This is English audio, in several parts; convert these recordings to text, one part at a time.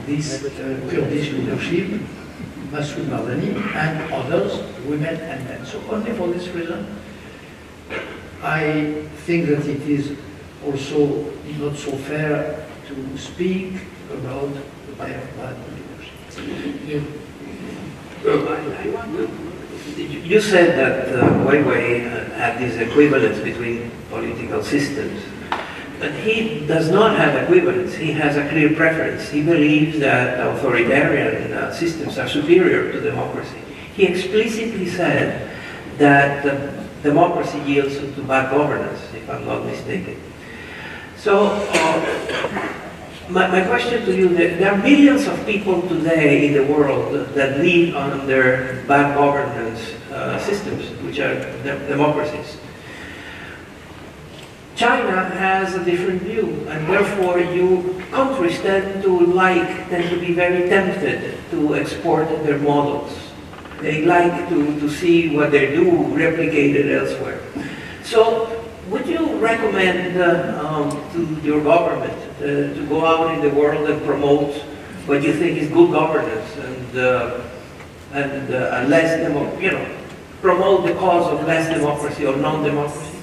this Kurdish leadership, Masoud Mardani, and others, women and men. So only for this reason, I think that it is also not so fair to speak about their bad leadership. You said that Weiwei had this equivalence between political systems. But he does not have equivalence. He has a clear preference. He believes that authoritarian systems are superior to democracy. He explicitly said that democracy yields to bad governance, if I'm not mistaken. So, my question to you, there are millions of people today in the world that live under bad governance systems, which are democracies. China has a different view, and therefore countries tend to be very tempted to export their models. They like to see what they do replicated elsewhere. So, would you recommend to your government to go out in the world and promote what you think is good governance and less promote the cause of less democracy or non-democracy?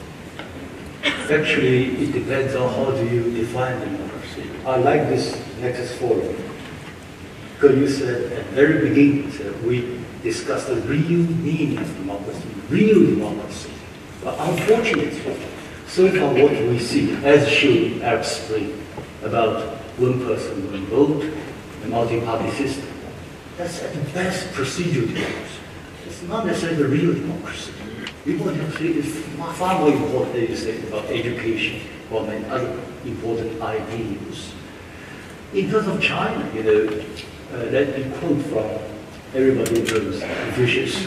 Actually, it depends on how do you define democracy. I like this Nexus Forum, because you said at the very beginning, we discussed the real meaning of democracy, real democracy. But unfortunately, so far what we see, as shown Arab Spring, about one person, one vote, a multi-party system, that's at the best procedural democracy. It's not necessarily the real democracy. Democracy is far more important than you say about education or many other important ideals. In terms of China, let me quote from everybody knows Confucius.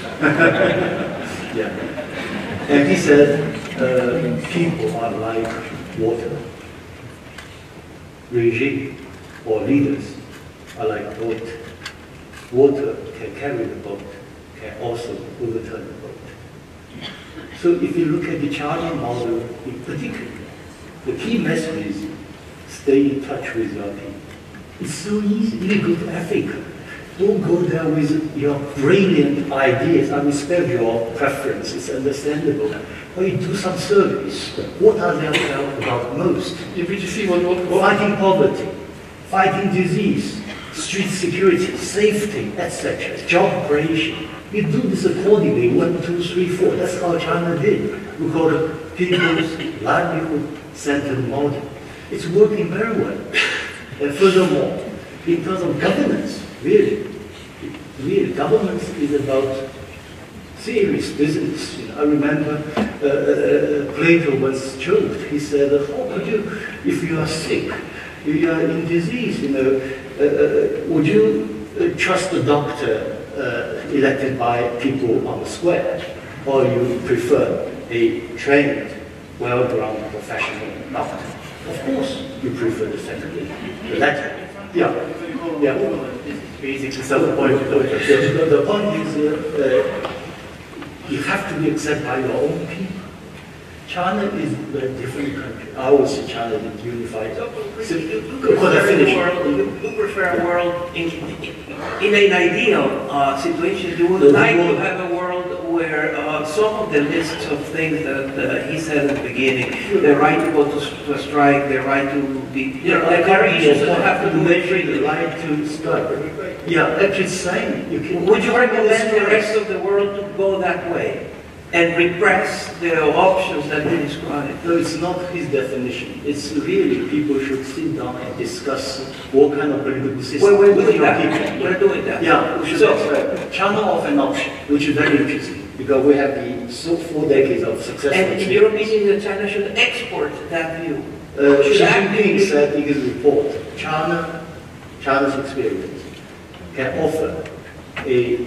Yeah. And he said, people are like water. Regime or leaders are like boat. Water can carry the boat, can also overturn the boat. So if you look at the China model in particular, the key message is stay in touch with your people. It's so easy. You go to Africa. Don't go there with your brilliant ideas. I respect your preference. It's understandable. But you do some surveys. What are they about most? If you see what fighting poverty, fighting disease, street security, safety, etc., job creation. You do this accordingly, 1, 2, 3, 4. That's how China did. We call it People's Livelihood-Centered Model. It's working very well. And furthermore, in terms of governance, really, governance is about serious business. I remember Plato once joked. He said, "How could you, if you are sick, you are in disease, would you trust a doctor elected by people on the square, or you prefer a trained, well-grounded professional doctor?" Of course, you prefer the second, the latter. Yeah. Basically, so the point. The point is, you have to be accepted by your own people. China is a different country. I always say China is unified. You prefer a world in an ideal situation. You would like to have a world where some of the lists of things that he said at the beginning, the right to go to a strike, the right to be, there are issues that have to do with the right to strike. Yeah, actually saying. Would you recommend the rest of the world to go that way and repress the options that he described? No, it's not his definition. It's really people should sit down and discuss what kind of political system. We're doing that. We're doing that. Yeah, so China offers an option, which is very interesting because we have the 4 decades of successful. And in your opinion, that China should export that view. Xi Jinping said in his report, China's experience can offer a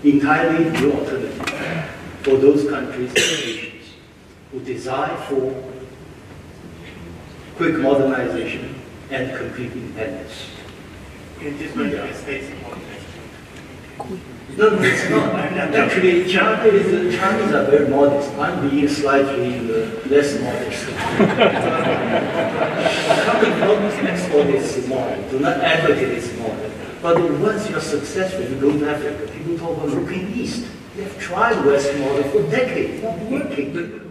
entirely new alternative for those countries and nations who desire for quick modernization and complete independence. In different states. No, it's not. Actually, Chinese are very modest. I'm being slightly less modest. Coming from export this model, do not advocate this model. But once you are successful, you go to Africa, people talk about looking east. They've tried West model for decades, not working.